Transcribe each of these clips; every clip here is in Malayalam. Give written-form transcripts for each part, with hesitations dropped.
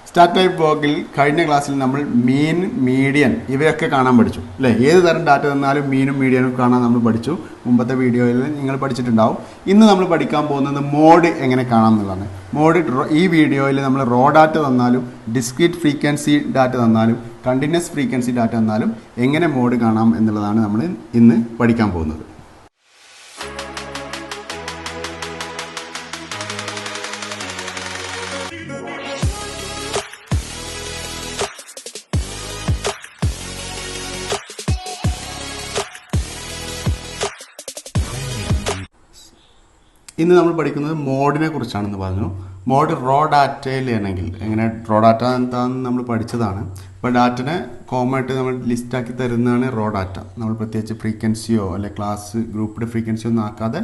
Statlive ബ്ലോഗിൽ കഴിഞ്ഞ ക്ലാസ്സിൽ നമ്മൾ മീൻ മീഡിയൻ ഇവയൊക്കെ കാണാൻ പഠിച്ചു അല്ലേ. ഏത് തരം ഡാറ്റ തന്നാലും മീനും മീഡിയനും കാണാൻ നമ്മൾ പഠിച്ചു. മുമ്പത്തെ വീഡിയോയിൽ നിങ്ങൾ പഠിച്ചിട്ടുണ്ടാവും. ഇന്ന് നമ്മൾ പഠിക്കാൻ പോകുന്നത് മോഡ് എങ്ങനെ കാണാം എന്നുള്ളതാണ്. മോഡ് ഈ വീഡിയോയിൽ നമ്മൾ റോ ഡാറ്റ തന്നാലും ഡിസ്ക്രീറ്റ് ഫ്രീക്വൻസി ഡാറ്റ തന്നാലും കണ്ടിന്യൂസ് ഫ്രീക്വൻസി ഡാറ്റ തന്നാലും എങ്ങനെ മോഡ് കാണാം എന്നുള്ളതാണ് നമ്മൾ ഇന്ന് പഠിക്കാൻ പോകുന്നത്. ഇന്ന് നമ്മൾ പഠിക്കുന്നത് മോഡിനെ കുറിച്ചാണെന്ന് പറഞ്ഞു. മോഡ് റോ ഡാറ്റയിലാണെങ്കിൽ എങ്ങനെ റോ ഡാറ്റ എന്താണെന്ന് നമ്മൾ പഠിച്ചതാണ്. അപ്പോൾ ഡാറ്റനെ കോമൺ ആയിട്ട് നമ്മൾ ലിസ്റ്റാക്കി തരുന്നതാണ് റോ ഡാറ്റ. നമ്മൾ പ്രത്യേകിച്ച് ഫ്രീക്വൻസിയോ അല്ലെ ക്ലാസ് ഗ്രൂപ്പിൻ്റെ ഫ്രീക്വൻസിയോ ഒന്നും ആക്കാതെ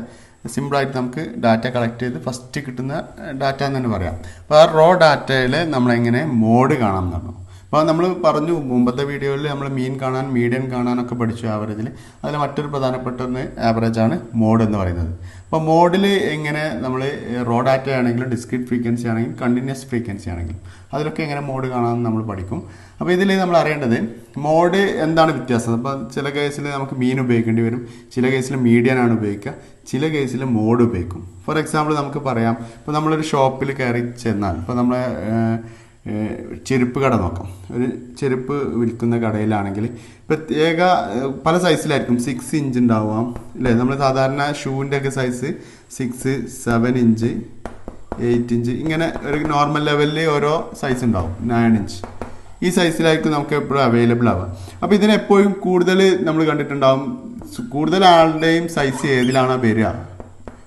സിമ്പിളായിട്ട് നമുക്ക് ഡാറ്റ കളക്ട് ചെയ്ത് ഫസ്റ്റ് കിട്ടുന്ന ഡാറ്റ എന്ന് തന്നെ പറയാം. അപ്പോൾ ആ റോ ഡാറ്റയിൽ നമ്മളെങ്ങനെ മോഡ് കാണാം എന്നാണ്. അപ്പോൾ നമ്മൾ പറഞ്ഞു മുമ്പത്തെ വീഡിയോയിൽ നമ്മൾ മീൻ കാണാൻ മീഡിയൻ കാണാനൊക്കെ പഠിച്ചു ആവറേജിൽ. അതിൽ മറ്റൊരു പ്രധാനപ്പെട്ട ഒന്ന് ആവറേജാണ് മോഡ് എന്ന് പറയുന്നത്. അപ്പോൾ മോഡിൽ എങ്ങനെ നമ്മൾ റോ ഡാറ്റ ആണെങ്കിലും ഡിസ്ക്രീറ്റ് ഫ്രീക്വൻസി ആണെങ്കിലും കണ്ടിന്യൂസ് ഫ്രീക്വൻസി ആണെങ്കിലും അതിലൊക്കെ എങ്ങനെ മോഡ് കാണാമെന്ന് നമ്മൾ പഠിക്കും. അപ്പോൾ ഇതിൽ നമ്മൾ അറിയേണ്ടത് മോഡ് എന്താണ് വ്യത്യാസം. അപ്പോൾ ചില കേസിൽ നമുക്ക് മീൻ ഉപയോഗിക്കേണ്ടി വരും, ചില കേസിൽ മീഡിയനാണ് ഉപയോഗിക്കുക, ചില കേസിൽ മോഡ് ഉപയോഗിക്കും. ഫോർ എക്സാമ്പിൾ നമുക്ക് പറയാം, ഇപ്പോൾ നമ്മളൊരു ഷോപ്പിൽ കയറി ചെന്നാൽ, ഇപ്പോൾ നമ്മളെ ചെരുപ്പ് കട നോക്കാം. ഒരു ചെരുപ്പ് വിൽക്കുന്ന കടയിലാണെങ്കിൽ പ്രത്യേക പല സൈസിലായിരിക്കും. 6 ഇഞ്ച് ഉണ്ടാവാം അല്ലേ. നമ്മൾ സാധാരണ ഷൂവിൻ്റെ ഒക്കെ സൈസ് 6, 7 ഇഞ്ച്, 8 ഇഞ്ച് ഇങ്ങനെ ഒരു നോർമൽ ലെവലിൽ ഓരോ സൈസ് ഉണ്ടാവും. 9 ഇഞ്ച് ഈ സൈസിലായിരിക്കും നമുക്ക് എപ്പോഴും അവൈലബിൾ ആവുക. അപ്പോൾ ഇതിനെപ്പോഴും കൂടുതൽ നമ്മൾ കണ്ടിട്ടുണ്ടാവും, കൂടുതൽ ആളുടെയും സൈസ് ഏതിലാണ് വരിക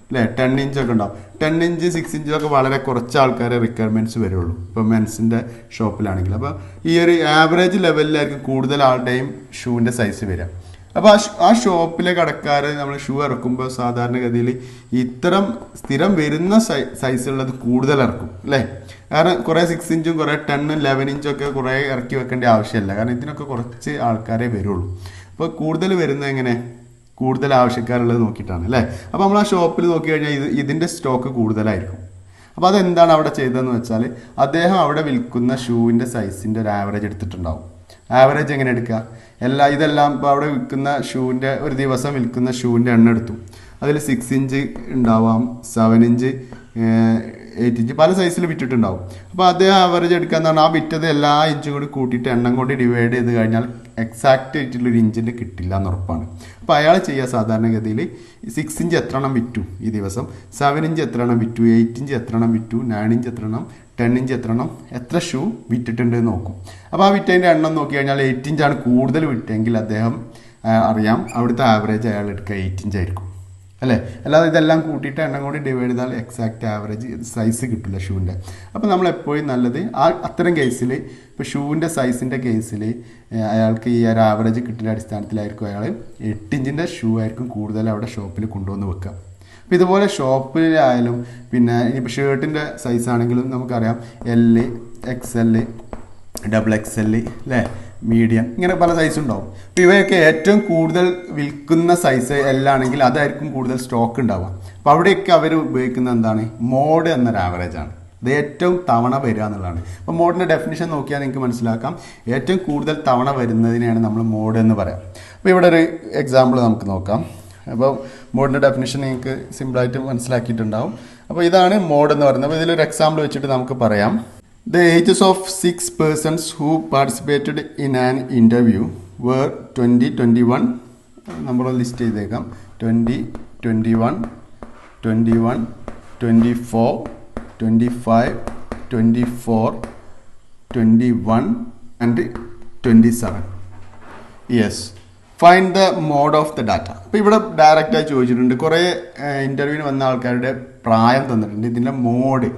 അല്ലേ. 10 ഇഞ്ചൊക്കെ ഉണ്ടാവും. 10 ഇഞ്ച് 6 ഇഞ്ചൊക്കെ വളരെ കുറച്ച് ആൾക്കാരെ റിക്വയർമെൻറ്റ്സ് വരുള്ളൂ ഇപ്പോൾ മെൻസിൻ്റെ ഷോപ്പിലാണെങ്കിൽ. അപ്പോൾ ഈ ഒരു ആവറേജ് ലെവലിലായിരിക്കും കൂടുതൽ ആളുടെയും ഷൂവിൻ്റെ സൈസ് വരിക. അപ്പോൾ ആ ഷോപ്പിലെ കടക്കാർ നമ്മൾ ഷൂ ഇറക്കുമ്പോൾ സാധാരണഗതിയിൽ ഇത്തരം സ്ഥിരം വരുന്ന സൈസുള്ളത് കൂടുതൽ ഇറക്കും അല്ലേ. കാരണം കുറേ 6 ഇഞ്ചും കുറേ 10, 11 ഇഞ്ചൊക്കെ കുറേ ഇറക്കി വെക്കേണ്ട ആവശ്യമില്ല. കാരണം ഇതിനൊക്കെ കുറച്ച് ആൾക്കാരെ വരുള്ളൂ. അപ്പോൾ കൂടുതൽ വരുന്നത് എങ്ങനെ, കൂടുതൽ ആവശ്യക്കാരുള്ളത് നോക്കിയിട്ടാണ് അല്ലേ. അപ്പോൾ നമ്മൾ ആ ഷോപ്പിൽ നോക്കി കഴിഞ്ഞാൽ ഇതിൻ്റെ സ്റ്റോക്ക് കൂടുതലായിരിക്കും. അപ്പോൾ അതെന്താണ് അവിടെ ചെയ്തതെന്ന് വെച്ചാൽ അദ്ദേഹം അവിടെ വിൽക്കുന്ന ഷൂവിൻ്റെ സൈസിൻ്റെ ഒരു ആവറേജ് എടുത്തിട്ടുണ്ടാവും. ആവറേജ് എങ്ങനെ എടുക്കുക, ഇതെല്ലാം ഇപ്പോൾ അവിടെ വിൽക്കുന്ന ഷൂവിൻ്റെ ഒരു ദിവസം വിൽക്കുന്ന ഷൂവിൻ്റെ എണ്ണം എടുത്തു. അതിൽ 6 ഇഞ്ച് ഉണ്ടാവാം, 7 ഇഞ്ച്, 8 ഇഞ്ച് പല സൈസിൽ വിറ്റിട്ടുണ്ടാവും. അപ്പോൾ അദ്ദേഹം ആവറേജ് എടുക്കാന്ന് പറഞ്ഞാൽ ആ വിറ്റത് എല്ലാ ഇഞ്ചും കൂടി കൂട്ടിയിട്ട് എണ്ണം കൊണ്ട് ഡിവൈഡ് ചെയ്ത് കഴിഞ്ഞാൽ എക്സാക്റ്റ് ആയിട്ടുള്ളൊരു ഇഞ്ചിൻ്റെ കിട്ടില്ല എന്ന് ഉറപ്പാണ്. അപ്പോൾ അയാൾ ചെയ്യുക സാധാരണഗതിയിൽ 6 ഇഞ്ച് എത്ര എണ്ണം വിറ്റു ഈ ദിവസം, 7 ഇഞ്ച് എത്ര എണ്ണം വിറ്റു, 8 ഇഞ്ച് എത്ര എണ്ണം വിറ്റു, 9 ഇഞ്ച് എത്ര എണ്ണം, 10 ഇഞ്ച് എത്ര എണ്ണം, എത്ര ഷൂ വിറ്റിട്ടുണ്ട് എന്ന് നോക്കും. അപ്പോൾ ആ വിറ്റതിൻ്റെ എണ്ണം നോക്കി കഴിഞ്ഞാൽ 8 ഇഞ്ചാണ് കൂടുതൽ വിറ്റെങ്കിൽ അദ്ദേഹം അറിയാം അവിടുത്തെ ആവറേജ് അയാൾ എടുക്കുക 8 ഇഞ്ചായിരിക്കും അല്ലേ. അല്ലാതെ ഇതെല്ലാം കൂട്ടിയിട്ട് എണ്ണം കൂടി ഡിവൈഡ് ചെയ്താൽ എക്സാക്റ്റ് ആവറേജ് സൈസ് കിട്ടില്ല ഷൂവിൻ്റെ. അപ്പോൾ നമ്മളെപ്പോഴും നല്ലത് അത്തരം കേസിൽ ഇപ്പോൾ ഷൂവിൻ്റെ സൈസിൻ്റെ കേസിൽ അയാൾക്ക് ഈ ഒരു ആവറേജ് കിട്ടുന്ന അടിസ്ഥാനത്തിലായിരിക്കും അയാൾ 8 ഇഞ്ചിൻ്റെ ഷൂ ആയിരിക്കും കൂടുതൽ അവിടെ ഷോപ്പിൽ കൊണ്ടുവന്ന് വെക്കുക. അപ്പോൾ ഇതുപോലെ ഷോപ്പിലായാലും പിന്നെ ഇനിയിപ്പോൾ ഷർട്ടിൻ്റെ സൈസ് ആണെങ്കിലും നമുക്കറിയാം L, XL, XXL അല്ലേ, മീഡിയം ഇങ്ങനെ പല സൈസ് ഉണ്ടാവും. അപ്പോൾ ഇവയൊക്കെ ഏറ്റവും കൂടുതൽ വിൽക്കുന്ന സൈസ് എല്ലാണെങ്കിൽ അതായിരിക്കും കൂടുതൽ സ്റ്റോക്ക് ഉണ്ടാവുക. അപ്പോൾ അവിടെയൊക്കെ അവർ ഉപയോഗിക്കുന്ന എന്താണ്, മോഡ് എന്നൊരു ആവറേജാണ്. ഇത് ഏറ്റവും തവണ വരിക എന്നുള്ളതാണ്. അപ്പോൾ മോഡിൻ്റെ ഡെഫിനിഷൻ നോക്കിയാൽ നിങ്ങൾക്ക് മനസ്സിലാക്കാം, ഏറ്റവും കൂടുതൽ തവണ വരുന്നതിനെയാണ് നമ്മൾ മോഡ് എന്ന് പറയാം. അപ്പോൾ ഇവിടെ ഒരു എക്സാമ്പിൾ നമുക്ക് നോക്കാം. അപ്പോൾ മോഡിൻ്റെ ഡെഫിനിഷൻ നിങ്ങൾക്ക് സിമ്പിളായിട്ട് മനസ്സിലാക്കിയിട്ടുണ്ടാവും. അപ്പോൾ ഇതാണ് മോഡ് എന്ന് പറയുന്നത്. അപ്പോൾ ഇതിലൊരു എക്സാമ്പിൾ വെച്ചിട്ട് നമുക്ക് പറയാം. The ages of 6 persons who participated in an interview were 20, 21, നമ്മൾ ലിസ്റ്റ് ചെയ്തേക്കാം, 20, 21, 21, 24, 25, 24, 21 and 27. Yes. Find the mode of the data. അപ്പോൾ ഇവിടെ ഡയറക്റ്റായി ചോദിച്ചിട്ടുണ്ട്, കുറേ ഇൻ്റർവ്യൂവിന് വന്ന ആൾക്കാരുടെ പ്രായം തന്നിട്ടുണ്ട്, ഇതിൻ്റെ മോഡ്.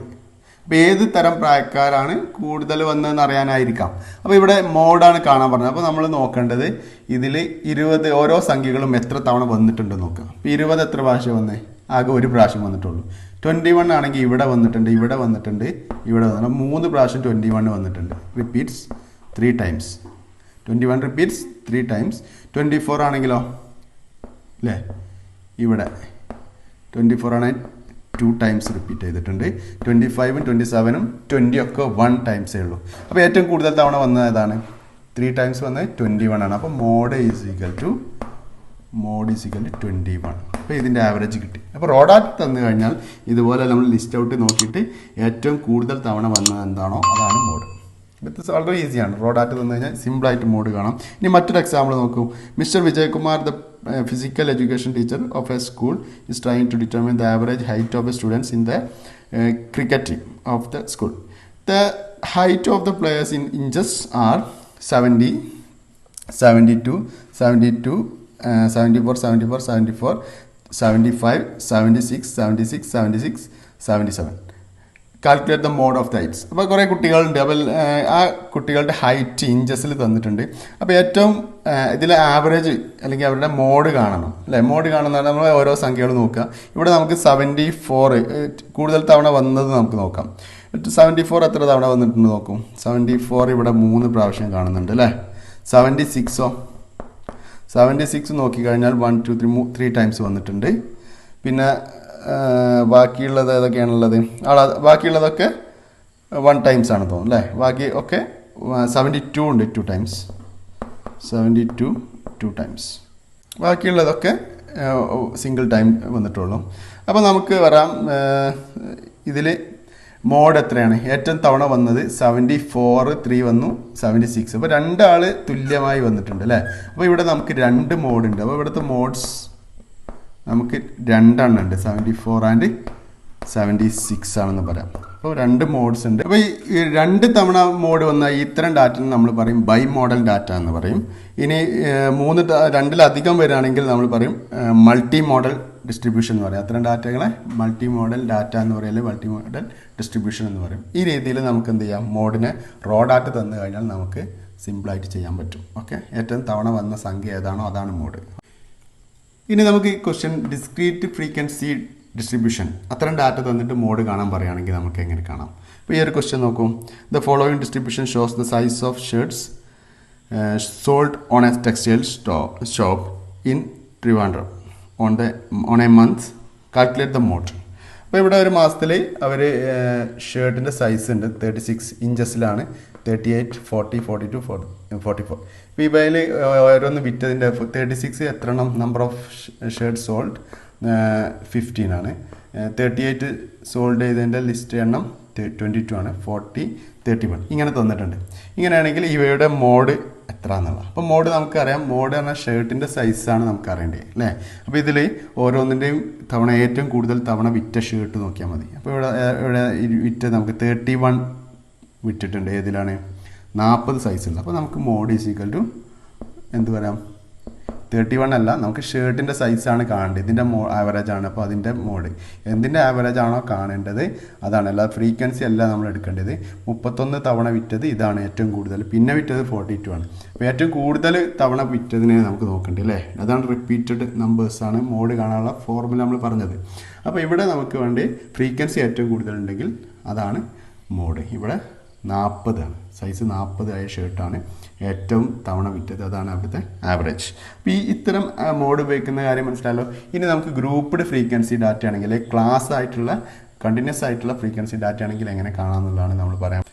അപ്പോൾ ഏത് തരം പ്രായക്കാരാണ് കൂടുതൽ വന്നതെന്ന് അറിയാനായിരിക്കാം. അപ്പോൾ ഇവിടെ മോഡാണ് കാണാൻ പറഞ്ഞത്. അപ്പോൾ നമ്മൾ നോക്കേണ്ടത് ഇതിൽ 20 ഓരോ സംഖ്യകളും എത്ര തവണ വന്നിട്ടുണ്ടെന്ന് നോക്കുക. അപ്പോൾ 20 എത്ര പ്രാവശ്യം വന്നേ, ആകെ ഒരു പ്രാവശ്യം വന്നിട്ടുള്ളൂ. 21 ആണെങ്കിൽ ഇവിടെ വന്നിട്ടുണ്ട്, ഇവിടെ വന്നിട്ടുണ്ട്, ഇവിടെ വന്നിട്ടുണ്ട്, 3 പ്രാവശ്യം 21 വന്നിട്ടുണ്ട്. Repeats 3 times. 21 repeats 3 times. 24 ആണെങ്കിലോ അല്ലേ, ഇവിടെ 24 ആണ് 2 ടൈംസ് റിപ്പീറ്റ് ചെയ്തിട്ടുണ്ട്. 25-ഉം 27-ഉം 20 ഒക്കെ 1 ടൈംസേ ഉള്ളൂ. അപ്പോൾ ഏറ്റവും കൂടുതൽ തവണ വന്നത് ഏതാണ്? 3 ടൈംസ് വന്നത് 21 ആണ്. അപ്പോൾ മോഡ് ഈസ് ഈക്വൽ ടു 21. അപ്പോൾ ഇതിൻ്റെ ആവറേജ് കിട്ടി. അപ്പോൾ റോഡാറ്റ് തന്നു കഴിഞ്ഞാൽ ഇതുപോലെ നമ്മൾ ലിസ്റ്റ് ഔട്ട് നോക്കിയിട്ട് ഏറ്റവും കൂടുതൽ തവണ വന്നത് എന്താണോ അതാണ് മോഡ്. ഇത് വളരെ ഈസിയാണ്. റോഡാറ്റ് തന്നു കഴിഞ്ഞാൽ സിമ്പിളായിട്ട് മോഡ് കാണാം. ഇനി മറ്റൊരു എക്സാമ്പിൾ നോക്കൂ. Mister Vijayakumar, the physical education teacher of a school, is trying to determine the average height of the students in the cricket team of the school. The height of the players in inches are 70, 72, 74, 74, 75, 76, 77. Calculate the mode of the heights. അപ്പോൾ കുറേ കുട്ടികളുണ്ട്. അപ്പോൾ ആ കുട്ടികളുടെ ഹൈറ്റ് ഇഞ്ചസിൽ തന്നിട്ടുണ്ട്. അപ്പോൾ ഏറ്റവും ഇതിലെ ആവറേജ് അല്ലെങ്കിൽ അവരുടെ മോഡ് കാണണം അല്ലേ? മോഡ് കാണുന്ന നമ്മൾ ഓരോ സംഖ്യകൾ നോക്കുക. ഇവിടെ നമുക്ക് 74 കൂടുതൽ തവണ വന്നത് നമുക്ക് നോക്കാം. 74 എത്ര തവണ വന്നിട്ടുണ്ട് നോക്കും. 74 ഇവിടെ 3 പ്രാവശ്യം കാണുന്നുണ്ട് അല്ലേ? 76 നോക്കിക്കഴിഞ്ഞാൽ 1 2 3 ടൈംസ് വന്നിട്ടുണ്ട്. പിന്നെ ബാക്കിയുള്ളത് ഏതൊക്കെയാണുള്ളത്? ബാക്കിയുള്ളതൊക്കെ 1 ടൈംസ് ആണ് തോന്നുന്നു അല്ലേ? ബാക്കി ഒക്കെ 72 ഉണ്ട് 2 ടൈംസ്. 72 2 ടൈംസ്. ബാക്കിയുള്ളതൊക്കെ സിംഗിൾ ടൈം വന്നിട്ടുള്ളൂ. അപ്പോൾ നമുക്ക് വരാം ഇതിൽ മോഡ് എത്രയാണ്? ഏറ്റവും തവണ വന്നത് 74, 3 വന്നു 76. അപ്പോൾ 2 ആൾ തുല്യമായി വന്നിട്ടുണ്ട് അല്ലേ? അപ്പോൾ ഇവിടെ നമുക്ക് 2 മോഡ് ഉണ്ട്. അപ്പോൾ ഇവിടുത്തെ മോഡ്സ് നമുക്ക് 2 ഉണ്ട്. 74 ആൻഡ് 76 ആണെന്ന് പറയാം. അപ്പോൾ 2 മോഡ്സ് ഉണ്ട്. അപ്പോൾ ഈ 2 തവണ മോഡ് വന്ന ഇത്തരം ഡാറ്റ നമ്മൾ പറയും ബൈ മോഡൽ ഡാറ്റ എന്ന് പറയും. ഇനി 2-ലധികം വരികയാണെങ്കിൽ നമ്മൾ പറയും മൾട്ടി മോഡൽ ഡിസ്ട്രിബ്യൂഷൻ എന്ന് പറയും. അത്തരം ഡാറ്റകളെ മൾട്ടി മോഡൽ ഡാറ്റ എന്ന് പറയും, മൾട്ടി മോഡൽ ഡിസ്ട്രിബ്യൂഷൻ എന്ന് പറയും. ഈ രീതിയിൽ നമുക്ക് എന്ത് ചെയ്യാം? മോഡിനെ റോ ഡാറ്റ തന്നു കഴിഞ്ഞാൽ നമുക്ക് സിമ്പിളായിട്ട് ചെയ്യാൻ പറ്റും. ഓക്കെ, ഏറ്റവും തവണ വന്ന സംഖ്യ ഏതാണോ അതാണ് മോഡ്. ഇനി നമുക്ക് ഈ ക്വസ്റ്റ്യൻ ഡിസ്ക്രീറ്റ് ഫ്രീക്വൻസി ഡിസ്ട്രിബ്യൂഷൻ അത്തരം ഡാറ്റ തന്നിട്ട് മോഡ് കാണാൻ പറയുകയാണെങ്കിൽ നമുക്ക് എങ്ങനെ കാണാം? ഇപ്പോൾ ഈ ഒരു ക്വസ്റ്റ്യൻ നോക്കൂ. The following distribution shows the size of shirts sold on a textile shop in Trivandrum on a month. Calculate the mode. അപ്പോൾ ഇവിടെ ഒരു മാസത്തിൽ അവർ ഷർട്ടിൻ്റെ സൈസ് ഉണ്ട് 36 ഇഞ്ചസിലാണ്. 38, 40, 42, 44. ഇപ്പോൾ ഇവയിൽ ഓരോന്ന് വിറ്റതിൻ്റെ 36 എത്ര എണ്ണം നമ്പർ ഓഫ് ഷർട്ട് സോൾഡ് 15 ആണ്. 38 സോൾഡ് ചെയ്തതിൻ്റെ ലിസ്റ്റ് എണ്ണം 22 ആണ്. 40, 31 ഇങ്ങനെ തന്നിട്ടുണ്ട്. ഇങ്ങനെയാണെങ്കിൽ ഇവയുടെ മോഡ് എത്ര എന്നുള്ളത്. അപ്പോൾ മോഡ് നമുക്കറിയാം. മോഡ് പറഞ്ഞാൽ ഷർട്ടിൻ്റെ സൈസാണ് നമുക്ക് അറിയേണ്ടത് അല്ലേ? അപ്പോൾ ഇതിൽ ഓരോന്നിൻ്റെയും തവണ ഏറ്റവും കൂടുതൽ തവണ വിറ്റ ഷർട്ട് നോക്കിയാൽ മതി. അപ്പോൾ ഇവിടെ വിറ്റ നമുക്ക് 31 വിറ്റിട്ടുണ്ട്. ഏതിലാണ്? 40 സൈസുള്ള. അപ്പോൾ നമുക്ക് മോഡ് ഈസ് ഈക്വൽ ടു എന്ത് പറയാം? 31 അല്ല, നമുക്ക് ഷർട്ടിൻ്റെ സൈസാണ് കാണേണ്ടത്. ഇതിൻ്റെ ആവറേജ് ആണ്. അപ്പോൾ അതിൻ്റെ മോഡ് എന്തിൻ്റെ ആവറേജ് ആണോ കാണേണ്ടത് അതാണ്. അല്ല ഫ്രീക്വൻസി അല്ല നമ്മൾ എടുക്കേണ്ടത്. 31 തവണ വിറ്റത് ഇതാണ് ഏറ്റവും കൂടുതൽ. പിന്നെ വിറ്റത് 42 ആണ്. അപ്പോൾ ഏറ്റവും കൂടുതൽ തവണ വിറ്റതിനെ നമുക്ക് നോക്കേണ്ടത് അല്ലേ? അതാണ് റിപ്പീറ്റഡ് നമ്പേഴ്സാണ് മോഡ് കാണാനുള്ള ഫോർമുല നമ്മൾ പറഞ്ഞത്. അപ്പോൾ ഇവിടെ നമുക്ക് വേണ്ടി ഫ്രീക്വൻസി ഏറ്റവും കൂടുതലുണ്ടെങ്കിൽ അതാണ് മോഡ്. ഇവിടെ 40 ആണ്. സൈസ് 40 ആയ ഷർട്ടാണ് ഏറ്റവും തവണ വിറ്റത്. അതാണ് അവിടുത്തെ ആവറേജ്. അപ്പോൾ ഇത്തരം മോഡ് ഉപയോഗിക്കുന്ന കാര്യം മനസ്സിലായല്ലോ. ഇനി നമുക്ക് ഗ്രൂപ്പ്ഡ് ഫ്രീക്വൻസി ഡാറ്റ ആണെങ്കിൽ ക്ലാസ് ആയിട്ടുള്ള കണ്ടിന്യൂസ് ആയിട്ടുള്ള ഫ്രീക്വൻസി ഡാറ്റ ആണെങ്കിൽ എങ്ങനെ കാണാമെന്നുള്ളതാണ് നമ്മൾ പറയാം.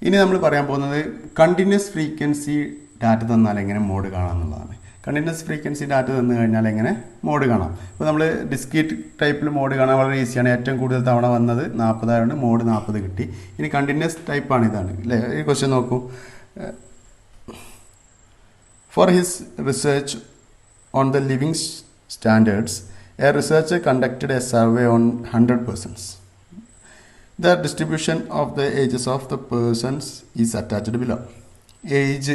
ഇനി നമ്മൾ പറയാൻ പോകുന്നത് കണ്ടിന്യൂസ് ഫ്രീക്വൻസി ഡാറ്റ തന്നാൽ എങ്ങനെ മോഡ് കാണാമെന്നുള്ളതാണ്. കണ്ടിന്യൂസ് ഫ്രീക്വൻസി ഡാറ്റ തന്നു കഴിഞ്ഞാൽ എങ്ങനെ മോഡ് കാണാം? ഇപ്പോൾ നമ്മൾ ഡിസ്ക്രീറ്റ് ടൈപ്പിൽ മോഡ് കാണാൻ വളരെ ഈസിയാണ്. ഏറ്റവും കൂടുതൽ തവണ വന്നത് 40 ആയതുകൊണ്ട് മോഡ് 40 കിട്ടി. ഇനി കണ്ടിന്യൂസ് ടൈപ്പാണ് ഇതാണ് അല്ലേ? ഈ ക്വസ്റ്റ്യൻ നോക്കൂ. For his research on the living standards A researcher conducted A survey on 100 persons. The distribution of the ages of the persons is attached below. Age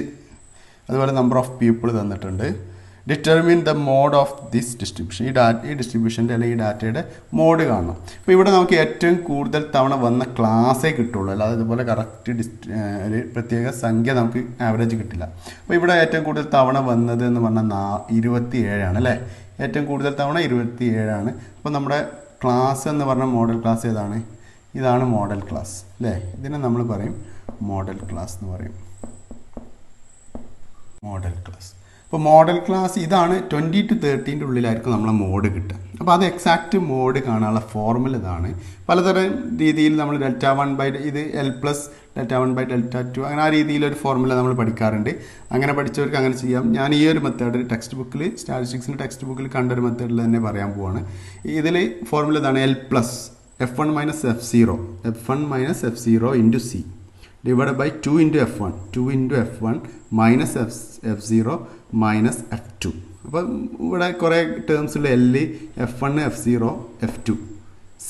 അതുപോലെ നമ്പർ ഓഫ് പീപ്പിൾ തന്നിട്ടുണ്ട്. Determine the mode of this distribution. ഈ ഡിസ്ട്രിബ്യൂഷൻ്റെ അല്ലെങ്കിൽ ഈ ഡാറ്റയുടെ മോഡ് കാണണം. അപ്പോൾ ഇവിടെ നമുക്ക് ഏറ്റവും കൂടുതൽ തവണ വന്ന ക്ലാസ്സേ കിട്ടുള്ളൂ. അല്ലാതെ ഇതുപോലെ കറക്റ്റ് ഒരു പ്രത്യേക സംഖ്യ നമുക്ക് ആവറേജ് കിട്ടില്ല. അപ്പോൾ ഇവിടെ ഏറ്റവും കൂടുതൽ തവണ വന്നത് എന്ന് പറഞ്ഞാൽ 27 ആണ് അല്ലേ? ഏറ്റവും കൂടുതൽ തവണ 27 ആണ്. അപ്പോൾ നമ്മുടെ ക്ലാസ് എന്ന് പറഞ്ഞ മോഡൽ ക്ലാസ് ഏതാണ്? ഇതാണ് മോഡൽ ക്ലാസ് അല്ലേ? ഇതിനെ നമ്മൾ പറയും മോഡൽ ക്ലാസ് എന്ന് പറയും. Model class. അപ്പോൾ മോഡൽ ക്ലാസ് ഇതാണ് 20 to 30 ഉള്ളിലായിരിക്കും നമ്മളെ മോഡ് കിട്ടുക. അപ്പോൾ അത് എക്സാക്റ്റ് മോഡ് കാണാനുള്ള ഫോർമുല ഇതാണ്. പലതരം രീതിയിൽ നമ്മൾ Δ1 ഇത് L പ്ലസ് Δ1 Δ2 അങ്ങനെ ആ രീതിയിലൊരു ഫോർമുല നമ്മൾ പഠിക്കാറുണ്ട്. അങ്ങനെ പഠിച്ചവർക്ക് അങ്ങനെ ചെയ്യാം. ഞാൻ ഈ ഒരു മെത്തേഡ് ടെക്സ്റ്റ് ബുക്കിൽ സ്റ്റാറ്റിസ്റ്റിക്സിൻ്റെ ടെക്സ്റ്റ് ബുക്കിൽ കണ്ടൊരു മെത്തേഡിൽ തന്നെ പറയാൻ പോവാണ്. ഇതിൽ ഫോർമുല ഇതാണ് L plus F1 minus F0 into C divided by 2 into F1 minus F0 minus F2. അപ്പോൾ ഇവിടെ കുറേ ടേംസുള്ള L, F1, F0, F2, C.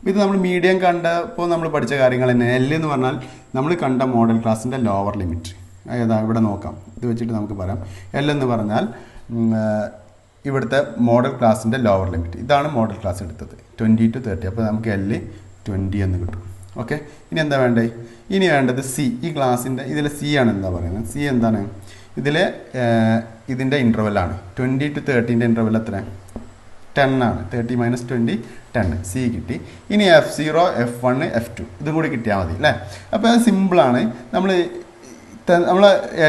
ഇത് നമ്മൾ മീഡിയം കണ്ടപ്പോൾ നമ്മൾ പഠിച്ച കാര്യങ്ങൾ തന്നെ. L എന്ന് പറഞ്ഞാൽ നമ്മൾ കണ്ട മോഡൽ ക്ലാസ്സിൻ്റെ ലോവർ ലിമിറ്റ്. ഏതാ ഇവിടെ നോക്കാം, ഇത് വെച്ചിട്ട് നമുക്ക് പറയാം. L എന്ന് പറഞ്ഞാൽ ഇവിടുത്തെ മോഡൽ ക്ലാസ്സിൻ്റെ ലോവർ ലിമിറ്റ്. ഇതാണ് മോഡൽ ക്ലാസ് എടുത്തത് 20 to 30. അപ്പോൾ നമുക്ക് L 20 എന്ന് കിട്ടും. ഓക്കെ, ഇനി എന്താ വേണ്ടത്? ഇനി വേണ്ടത് സി. ഈ ക്ലാസ്സിൻ്റെ ഇതിൽ സി ആണ് എന്താ പറയുന്നത്. സി എന്താണ്? ഇതിൻ്റെ ഇൻ്റർവെല്ലാണ് 20 to 30 ഇൻ്റർവെൽ എത്ര? 10 ആണ്. 30 മൈനസ് 20 10. സി കിട്ടി. ഇനി F0, F1, F2 ഇതും കൂടി കിട്ടിയാൽ മതി അല്ലേ? അപ്പോൾ അത് സിമ്പിളാണ്. നമ്മൾ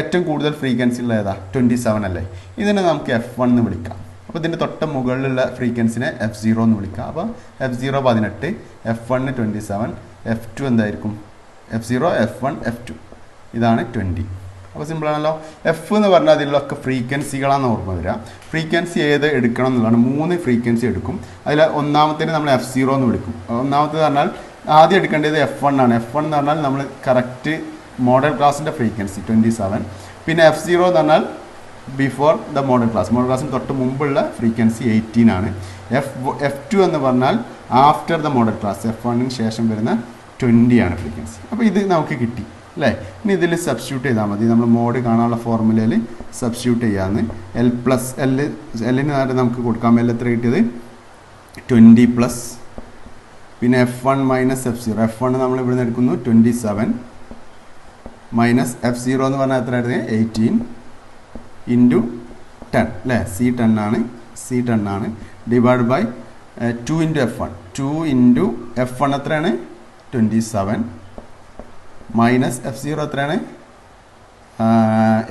ഏറ്റവും കൂടുതൽ ഫ്രീക്വൻസി ഉള്ള ഏതാ? 27 അല്ലേ? ഇതിനെ നമുക്ക് F1 എന്ന് വിളിക്കാം. അപ്പോൾ ഇതിൻ്റെ തൊട്ട് മുകളിലുള്ള ഫ്രീക്വൻസിനെ F0 എന്ന് വിളിക്കാം. അപ്പോൾ F0 18, F1 27, F2 എന്തായിരിക്കും? F0, F1, F2 ഇതാണ് 20. അപ്പോൾ സിമ്പിളാണല്ലോ. F എന്ന് പറഞ്ഞാൽ അതിലൊക്കെ ഫ്രീക്വൻസികളാണ് ഓർമ്മ വരിക. ഫ്രീക്വൻസി ഏത് എടുക്കണം എന്നുള്ളതാണ്. 3 ഫ്രീക്വൻസി എടുക്കും. അതിൽ ഒന്നാമത്തേന് നമ്മൾ F0 എന്ന് വിളിക്കും. ഒന്നാമത്തേത് പറഞ്ഞാൽ ആദ്യം എടുക്കേണ്ടത് F1 ആണ്. F1 എന്ന് പറഞ്ഞാൽ നമ്മൾ കറക്റ്റ് മോഡൽ ക്ലാസ്സിൻ്റെ ഫ്രീക്വൻസി 27. പിന്നെ F0 എന്ന് പറഞ്ഞാൽ ബിഫോർ ദ മോഡൽ ക്ലാസ്സിന് തൊട്ട് മുമ്പുള്ള ഫ്രീക്വൻസി 18 ആണ്. F2 എന്ന് പറഞ്ഞാൽ after the model class, F1 ശേഷം വരുന്ന 20 ആണ് ഫ്രീക്വൻസി. അപ്പോൾ ഇത് നമുക്ക് കിട്ടി അല്ലേ? ഇനി ഇതിൽ സബ്സ്റ്റിറ്റ്യൂട്ട് ചെയ്താൽ മതി. നമ്മൾ മോഡ് കാണാനുള്ള ഫോർമുലയിൽ സബ്സ്റ്റിറ്റ്യൂട്ട് ചെയ്യാമെന്ന്. Lന് നേരെ നമുക്ക് കൊടുക്കാം. L എത്ര കിട്ടിയത്? 20 പ്ലസ് പിന്നെ F1 മൈനസ് F0. F1 നമ്മൾ ഇവിടെ നിന്ന് എടുക്കുന്നു 27 മൈനസ് F0 എന്ന് പറഞ്ഞാൽ എത്ര ആയിരുന്നു? 18 ഇൻറ്റു 10 അല്ലേ? C 10 ആണ് divide by 2 into F1. 2 into F1 എത്രയാണ്? 27 മൈനസ് F0 എത്രയാണ്?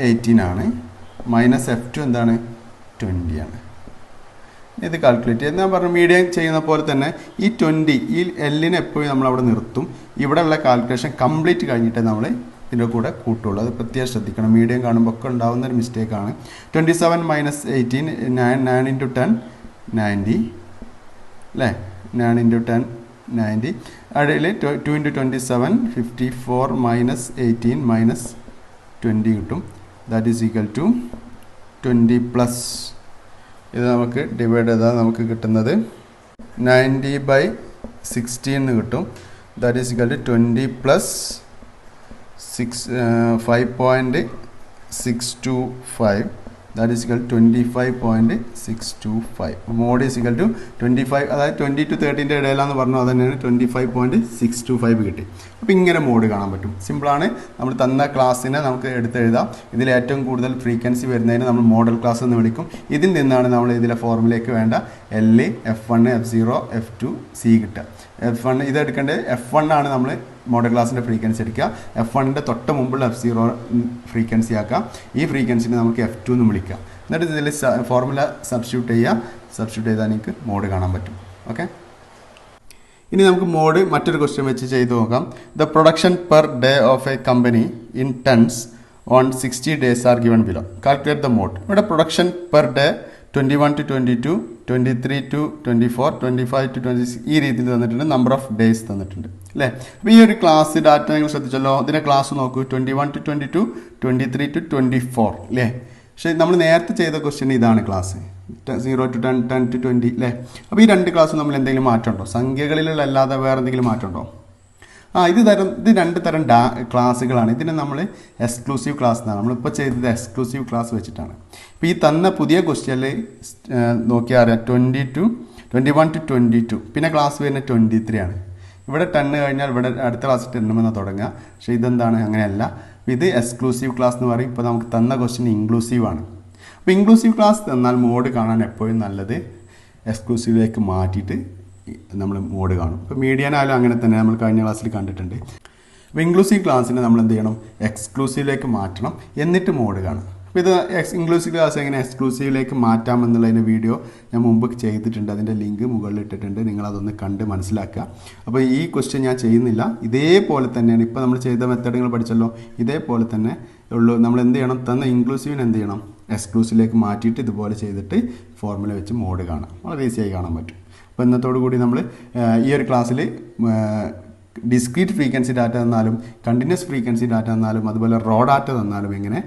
18 ആണ് മൈനസ് F2 എന്താണ്? 20 ആണ്. ഇത് കാൽക്കുലേറ്റ് ചെയ്ത് ഞാൻ പറഞ്ഞു മീഡിയം ചെയ്യുന്ന പോലെ തന്നെ ഈ 20 ഈ Lനെ എപ്പോഴും നമ്മൾ അവിടെ നിർത്തും. ഇവിടെയുള്ള കാൽക്കുലേഷൻ കംപ്ലീറ്റ് കഴിഞ്ഞിട്ട് നമ്മൾ ഇതിൻ്റെ കൂടെ കൂട്ടുള്ളൂ. അത് പ്രത്യേകം ശ്രദ്ധിക്കണം. മീഡിയം കാണുമ്പോൾ ഒക്കെ ഉണ്ടാകുന്ന ഒരു മിസ്റ്റേക്കാണ്. 27 മൈനസ് 18 9 ഇൻറ്റു 10 90 അല്ലേ? 9 ഇൻറ്റു 10 90. അടിയിൽ 2 ഇൻറ്റു 27 54 മൈനസ് 18 മൈനസ് 20 കിട്ടും. That is equal to 20 plus ഇത് നമുക്ക് ഡിവൈഡ് ചെയ്താൽ നമുക്ക് കിട്ടുന്നത് 90/16 എന്ന് കിട്ടും. That is equal to 20 plus 5.625. That is equal to 25.625. Mode is equal to 25. അതായത് 20 to 30 ഇടയിലാന്ന് പറഞ്ഞു. അത് തന്നെയാണ് 25.625 കിട്ടി. അപ്പോൾ ഇങ്ങനെ മോഡ് കാണാൻ പറ്റും. സിമ്പിളാണ്. നമ്മൾ തന്ന ക്ലാസ്സിനെ നമുക്ക് എടുത്തെഴുതാം. ഇതിൽ ഏറ്റവും കൂടുതൽ ഫ്രീക്വൻസി വരുന്നതിന് നമ്മൾ മോഡൽ ക്ലാസ് എന്ന് വിളിക്കും. ഇതിൽ നിന്നാണ് നമ്മൾ ഇതിലെ ഫോർമുലയ്ക്ക് വേണ്ട L, F1, F0, F2, C കിട്ടുക. F1 ഇത് എടുക്കേണ്ടത് F1 ആണ് നമ്മൾ മോഡൽ ക്ലാസ്സിൻ്റെ ഫ്രീക്വൻസി എടുക്കുക. F1ൻ്റെ തൊട്ട് മുമ്പുള്ള F0 ഫ്രീക്വൻസി ആക്കുക. ഈ ഫ്രീക്വൻസിനെ നമുക്ക് F2 എന്ന് വിളിക്കുക. എന്നിട്ട് ഇതിൽ ഫോർമുല സബ്സ്റ്റിറ്റ്യൂട്ട് ചെയ്താൽ എനിക്ക് മോഡ് കാണാൻ പറ്റും. ഓക്കെ, ഇനി നമുക്ക് മോഡ് മറ്റൊരു ക്വസ്റ്റ്യൻ വെച്ച് ചെയ്ത് നോക്കാം. The production per day of a company in tons on 60 days are given below. Calculate the mode. ഇവിടെ production per day 21 to 22, 23 to 24, 25 to 26 ഈ രീതിയിൽ തന്നിട്ടുണ്ട്. നമ്പർ ഓഫ് ഡേയ്സ് തന്നിട്ടുണ്ട് അല്ലേ? അപ്പോൾ ഈ ഒരു ക്ലാസ് ഡാറ്റ നിങ്ങൾ ശ്രദ്ധിച്ചല്ലോ. ഇതിൻ്റെ ക്ലാസ് നോക്കൂ. 21 to 22, 23 to 24 അല്ലേ? പക്ഷേ നമ്മൾ നേരത്തെ ചെയ്ത ക്വസ്റ്റ്യൻ ഇതാണ് ക്ലാസ് 0 to 10, 10 to 20 അല്ലേ? അപ്പോൾ ഈ രണ്ട് ക്ലാസ്സും നമ്മൾ എന്തെങ്കിലും മാറ്റമുണ്ടോ? സംഖ്യകളിലുള്ള അല്ലാതെ വേറെ എന്തെങ്കിലും മാറ്റമുണ്ടോ? ഇത് രണ്ട് തരം ക്ലാസ്സുകളാണ്. ഇതിനെ നമ്മൾ എക്സ്ക്ലൂസീവ് ക്ലാസ് എന്നാണ്. നമ്മളിപ്പോൾ ചെയ്തത് എക്സ്ക്ലൂസീവ് ക്ലാസ് വെച്ചിട്ടാണ്. ഇപ്പോൾ ഈ തന്ന പുതിയ ക്വസ്റ്റ്യനിൽ നോക്കിയാൽ അറിയാം 21 to 22, പിന്നെ ക്ലാസ് വരുന്നത് 23 ആണ്. ഇവിടെ 10 കഴിഞ്ഞാൽ ഇവിടെ അടുത്ത ക്ലാസ് 10 എന്ന് തുടങ്ങുക. പക്ഷേ ഇതെന്താണ്? അങ്ങനെയല്ല. ഇത് എക്സ്ക്ലൂസീവ് ക്ലാസ് എന്ന് പറയും. ഇപ്പോൾ നമുക്ക് തന്ന ക്വസ്റ്റ്യൻ ഇൻക്ലൂസീവ് ആണ്. അപ്പോൾ ഇൻക്ലൂസീവ് ക്ലാസ് തന്നാൽ മോഡ് കാണാൻ എപ്പോഴും നല്ലത് എക്സ്ക്ലൂസീവിലേക്ക് മാറ്റിയിട്ട് നമ്മൾ മോഡ് കാണും. ഇപ്പോൾ മീഡിയനായാലും അങ്ങനെ തന്നെ നമ്മൾ കഴിഞ്ഞ ക്ലാസ്സിൽ കണ്ടിട്ടുണ്ട്. അപ്പോൾ ഇൻക്ലൂസീവ് ക്ലാസ്സിനെ നമ്മൾ എന്ത് ചെയ്യണം? എക്സ്ക്ലൂസീവിലേക്ക് മാറ്റണം, എന്നിട്ട് മോഡ് കാണും. അപ്പോൾ ഇത് ഇൻക്ലൂസീവ് ക്ലാസ് എങ്ങനെ എക്സ്ക്ലൂസീവിലേക്ക് മാറ്റാമെന്നുള്ളതിൻ്റെ വീഡിയോ ഞാൻ മുമ്പ് ചെയ്തിട്ടുണ്ട്. അതിൻ്റെ ലിങ്ക് മുകളിൽ ഇട്ടിട്ടുണ്ട്. നിങ്ങളതൊന്ന് കണ്ട് മനസ്സിലാക്കുക. അപ്പോൾ ഈ ക്വസ്റ്റ്യൻ ഞാൻ ചെയ്യുന്നില്ല. ഇതേപോലെ തന്നെയാണ് ഇപ്പോൾ നമ്മൾ ചെയ്ത മെത്തേഡ് നിങ്ങൾ പഠിച്ചല്ലോ. ഇതേപോലെ തന്നെ ഉള്ളൂ. നമ്മൾ എന്ത് ചെയ്യണം, തന്ന ഇൻക്ലൂസീവിന് എന്ത് ചെയ്യണം, എക്സ്ക്ലൂസീവിലേക്ക് മാറ്റിയിട്ട് ഇതുപോലെ ചെയ്തിട്ട് ഫോർമുല വെച്ച് മോഡ് കാണാം. വളരെ ഈസിയായി കാണാൻ പറ്റും. അപ്പോൾ ഇന്നത്തോടു കൂടി നമ്മൾ ഈ ഒരു ക്ലാസ്സിൽ ഡിസ്ക്രീറ്റ് ഫ്രീക്വൻസി ഡാറ്റ തന്നാലും കണ്ടിന്യൂസ് ഫ്രീക്വൻസി ഡാറ്റ തന്നാലും അതുപോലെ റോ ഡാറ്റ തന്നാലും എങ്ങനെ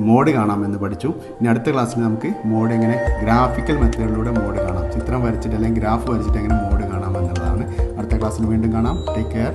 മോഡ് കാണാമെന്ന് പഠിച്ചു. ഇനി അടുത്ത ക്ലാസ്സിൽ നമുക്ക് മോഡ് എങ്ങനെ ഗ്രാഫിക്കൽ മെത്തേഡിലൂടെ മോഡ് കാണാം, ചിത്രം വരച്ചിട്ട് അല്ലെങ്കിൽ ഗ്രാഫ് വരച്ചിട്ട് എങ്ങനെ മോഡ് കാണാമെന്നുള്ളതാണ്. അടുത്ത ക്ലാസ്സിൽ വീണ്ടും കാണാം. Take care.